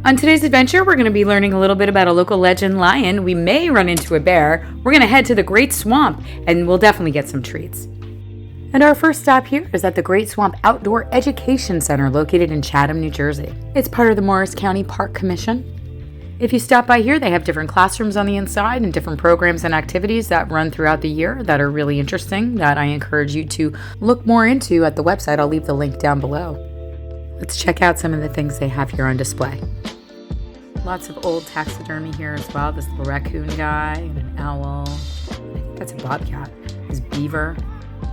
On today's adventure, we're going to be learning a little bit about a local legend lion. We may run into a bear. We're going to head to the Great Swamp, and we'll definitely get some treats. And our first stop here is at the Great Swamp Outdoor Education Center located in Chatham, New Jersey. It's part of the Morris County Park Commission. If you stop by here, they have different classrooms on the inside and different programs and activities that run throughout the year that are really interesting that I encourage you to look more into at the website. I'll leave the link down below. Let's check out some of the things they have here on display. Lots of old taxidermy here as well. This little raccoon guy and an owl. I think that's a bobcat. This beaver.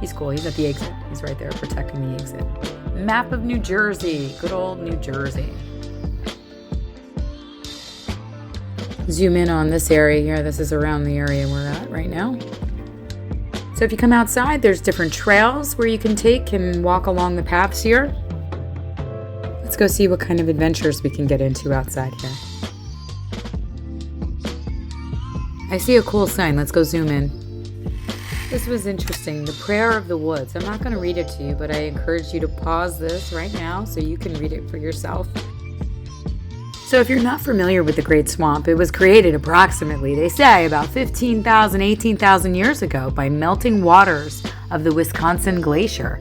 He's cool. He's at the exit. He's right there protecting the exit. Map of New Jersey. Good old New Jersey. Zoom in on this area here. This is around the area we're at right now. So if you come outside, there's different trails where you can take and walk along the paths here. Let's go see what kind of adventures we can get into outside here. I see a cool sign. Let's go zoom in. This was interesting. The Prayer of the Woods. I'm not going to read it to you, but I encourage you to pause this right now so you can read it for yourself. So if you're not familiar with the Great Swamp, it was created approximately, they say, about 15,000, 18,000 years ago by melting waters of the Wisconsin Glacier.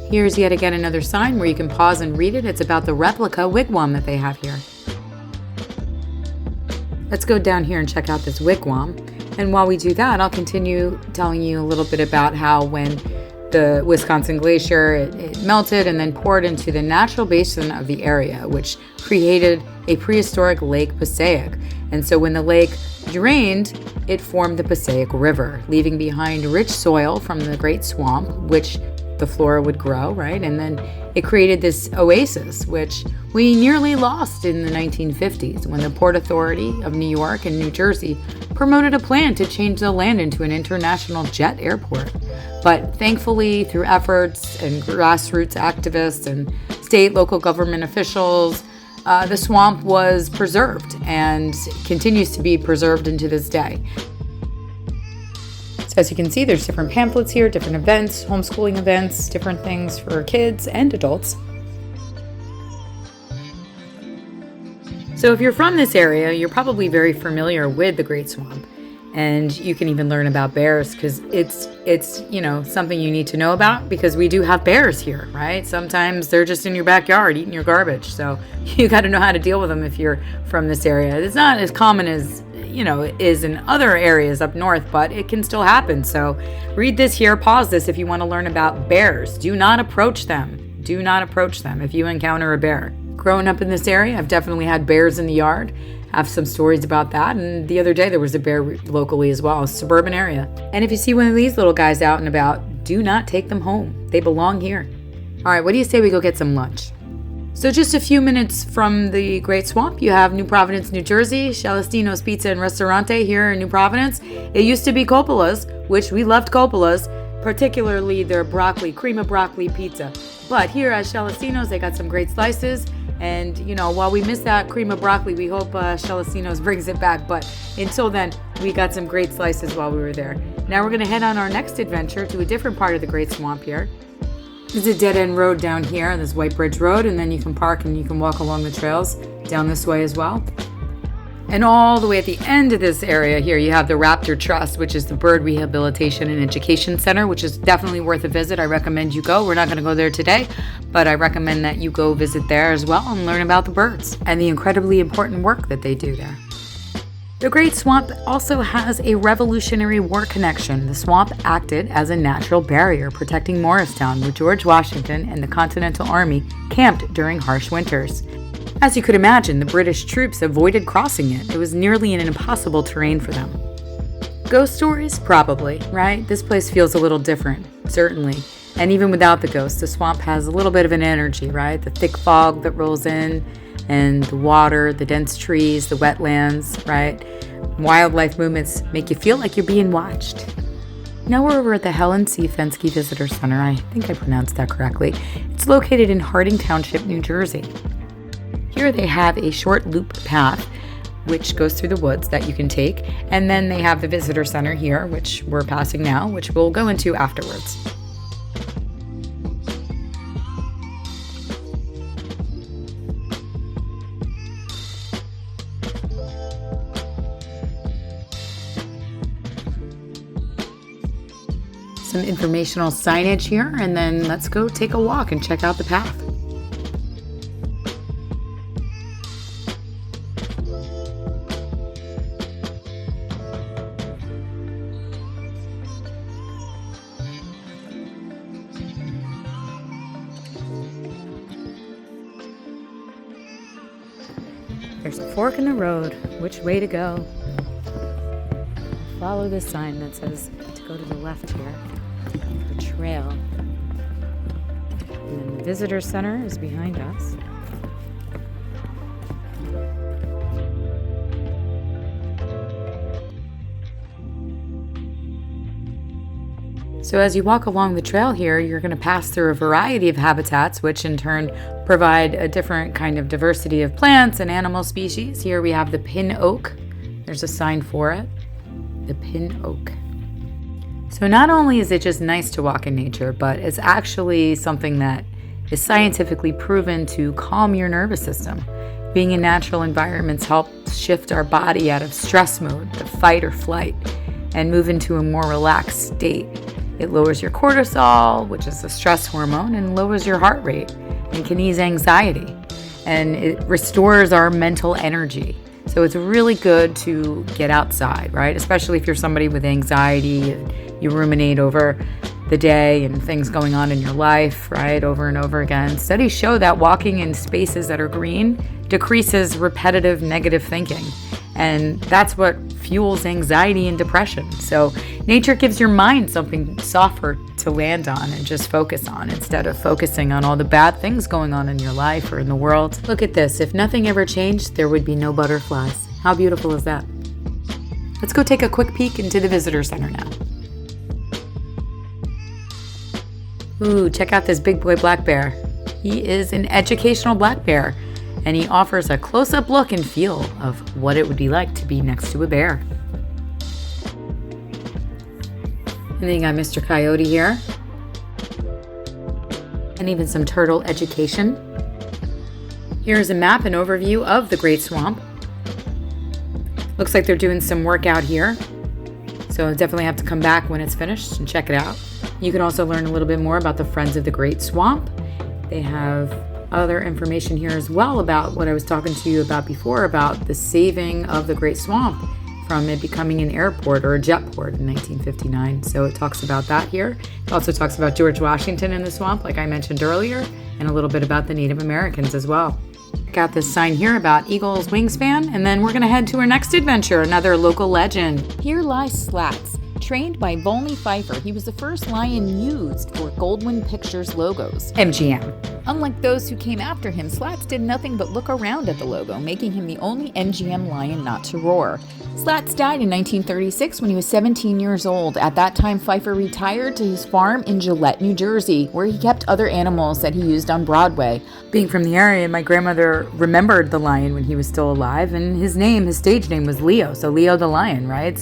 Here's yet again another sign where you can pause and read it. It's about the replica wigwam that they have here. Let's go down here and check out this wigwam. And while we do that, I'll continue telling you a little bit about how when the Wisconsin Glacier, it melted and then poured into the natural basin of the area, which created a prehistoric Lake Passaic. And so when the lake drained, it formed the Passaic River, leaving behind rich soil from the Great Swamp, which the flora would grow, right? And then it created this oasis, which we nearly lost in the 1950s when the Port Authority of New York and New Jersey promoted a plan to change the land into an international jet airport. But thankfully, through efforts and grassroots activists and state, local government officials, the swamp was preserved and continues to be preserved into this day. So as you can see, there's different pamphlets here, different events, homeschooling events, different things for kids and adults. So if you're from this area, you're probably very familiar with the Great Swamp. And you can even learn about bears because it's something you need to know about because we do have bears here, right? Sometimes they're just in your backyard eating your garbage. So you got to know how to deal with them if you're from this area. It's not as common as, it is in other areas up north, but it can still happen. So read this here, pause this if you want to learn about bears. Do not approach them. Do not approach them if you encounter a bear. Growing up in this area, I've definitely had bears in the yard. Have some stories about that. And the other day there was a bear locally as well, a suburban area. And if you see one of these little guys out and about, do not take them home. They belong here. All right, what do you say we go get some lunch? So just a few minutes from the Great Swamp, you have New Providence, New Jersey, Celestino's Pizza and Ristorante here in New Providence. It used to be Coppola's, which we loved Coppola's, particularly their cream of broccoli pizza. But here at Celestino's, they got some great slices. And, while we miss that cream of broccoli, we hope Celestino's brings it back. But until then, we got some great slices while we were there. Now we're going to head on our next adventure to a different part of the Great Swamp here. There's a dead-end road down here, this White Bridge Road, and then you can park and you can walk along the trails down this way as well. And all the way at the end of this area here, you have the Raptor Trust, which is the Bird Rehabilitation and Education Center, which is definitely worth a visit. I recommend you go. We're not going to go there today, but I recommend that you go visit there as well and learn about the birds and the incredibly important work that they do there. The Great Swamp also has a Revolutionary War connection. The swamp acted as a natural barrier protecting Morristown, where George Washington and the Continental Army camped during harsh winters. As you could imagine, the British troops avoided crossing it. It was nearly an impossible terrain for them. Ghost stories? Probably, right? This place feels a little different, certainly. And even without the ghosts, the swamp has a little bit of an energy, right? The thick fog that rolls in, and the water, the dense trees, the wetlands, right? Wildlife movements make you feel like you're being watched. Now we're over at the Helen C. Fensky Visitor Center. I think I pronounced that correctly. It's located in Harding Township, New Jersey. Here they have a short loop path which goes through the woods that you can take, and then they have the visitor center here, which we're passing now, which we'll go into afterwards. some informational signage here, and then let's go take a walk and check out the path. There's a fork in the road. Which way to go? Follow this sign that says to go to the left here. The trail. And then the visitor center is behind us. So as you walk along the trail here, you're going to pass through a variety of habitats, which in turn provide a different kind of diversity of plants and animal species. Here we have the pin oak. There's a sign for it, the pin oak. So not only is it just nice to walk in nature, but it's actually something that is scientifically proven to calm your nervous system. Being in natural environments helps shift our body out of stress mode, the fight or flight, and move into a more relaxed state. It lowers your cortisol, which is a stress hormone, and lowers your heart rate and can ease anxiety. And it restores our mental energy. So it's really good to get outside, right? Especially if you're somebody with anxiety and you ruminate over the day and things going on in your life, right, over and over again. Studies show that walking in spaces that are green decreases repetitive negative thinking. And that's what fuels anxiety and depression. So nature gives your mind something softer to land on and just focus on instead of focusing on all the bad things going on in your life or in the world. Look at this. If nothing ever changed, there would be no butterflies. How beautiful is that? Let's go take a quick peek into the visitor center now. Ooh, check out this big boy black bear. He is an educational black bear, and he offers a close-up look and feel of what it would be like to be next to a bear. And then you got Mr. Coyote here. And even some turtle education. Here's a map and overview of the Great Swamp. Looks like they're doing some work out here. So definitely have to come back when it's finished and check it out. You can also learn a little bit more about the Friends of the Great Swamp. They have other information here as well about what I was talking to you about before, about the saving of the Great Swamp from it becoming an airport or a jet port in 1959. So it talks about that here. It also talks about George Washington in the swamp, like I mentioned earlier, and a little bit about the Native Americans as well. Got this sign here about Eagle's wingspan, and then we're going to head to our next adventure, another local legend. Here lies Slats. Trained by Volney Pfeiffer, he was the first lion used for Goldwyn Pictures logos. MGM. Unlike those who came after him, Slats did nothing but look around at the logo, making him the only MGM lion not to roar. Slats died in 1936 when he was 17 years old. At that time, Pfeiffer retired to his farm in Gillette, New Jersey, where he kept other animals that he used on Broadway. Being from the area, my grandmother remembered the lion when he was still alive, and his stage name was Leo, so Leo the Lion, right?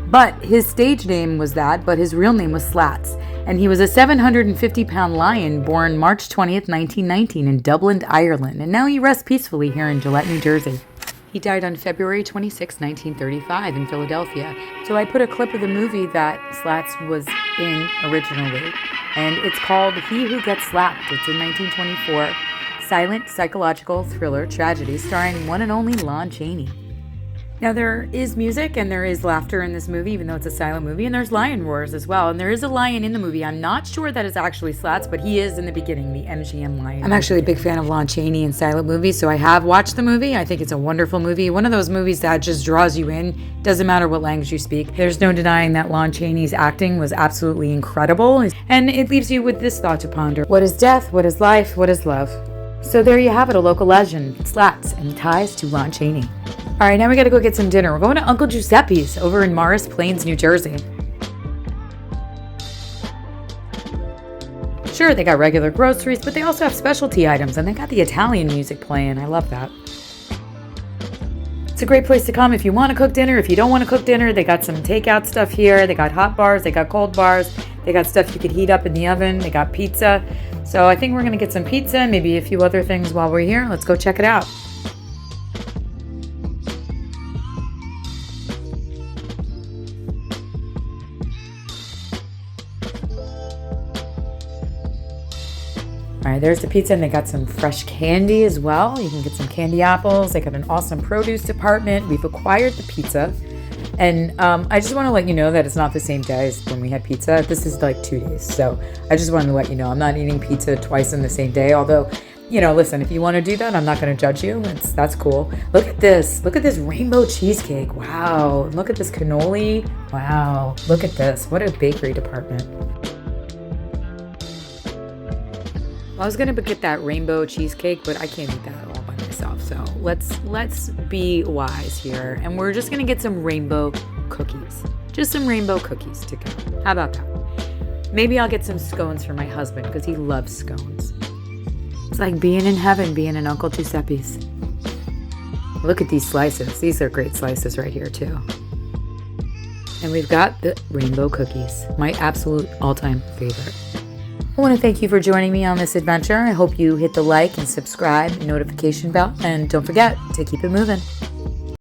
But his stage name was that, but his real name was Slats. And he was a 750-pound lion born March 20th, 1919 in Dublin, Ireland. And now he rests peacefully here in Gillette, New Jersey. He died on February 26, 1935 in Philadelphia. So I put a clip of the movie that Slats was in originally. And it's called He Who Gets Slapped. It's a 1924 silent psychological thriller tragedy starring one and only Lon Chaney. Now, there is music and there is laughter in this movie, even though it's a silent movie, and there's lion roars as well. And there is a lion in the movie. I'm not sure that it's actually Slats, but he is in the beginning, the MGM lion. I'm actually a big fan of Lon Chaney in silent movies, so I have watched the movie. I think it's a wonderful movie. One of those movies that just draws you in. Doesn't matter what language you speak. There's no denying that Lon Chaney's acting was absolutely incredible. And it leaves you with this thought to ponder. What is death? What is life? What is love? So there you have it, a local legend, Slats, and ties to Lon Chaney. All right, now we got to go get some dinner. We're going to Uncle Giuseppe's over in Morris Plains, New Jersey. Sure, they got regular groceries, but they also have specialty items, and they got the Italian music playing. I love that. It's a great place to come if you want to cook dinner. If you don't want to cook dinner, they got some takeout stuff here. They got hot bars, they got cold bars, they got stuff you could heat up in the oven, they got pizza. So I think we're going to get some pizza, maybe a few other things while we're here. Let's go check it out. All right, there's the pizza, and they got some fresh candy as well. You can get some candy apples. They got an awesome produce department. We've acquired the pizza. And I just want to let you know that it's not the same day as when we had pizza. This is like 2 days. So I just wanted to let you know I'm not eating pizza twice in the same day. Although, listen, if you want to do that, I'm not going to judge you. That's cool. Look at this. Look at this rainbow cheesecake. Wow. Look at this cannoli. Wow. Look at this. What a bakery department. I was gonna get that rainbow cheesecake, but I can't eat that all by myself. So let's be wise here, and we're just gonna get some rainbow cookies. Just some rainbow cookies to go. How about that? Maybe I'll get some scones for my husband because he loves scones. It's like being in heaven, being in Uncle Giuseppe's. Look at these slices. These are great slices right here too. And we've got the rainbow cookies, my absolute all-time favorite. I want to thank you for joining me on this adventure. I hope you hit the like and subscribe and notification bell, and don't forget to keep it moving.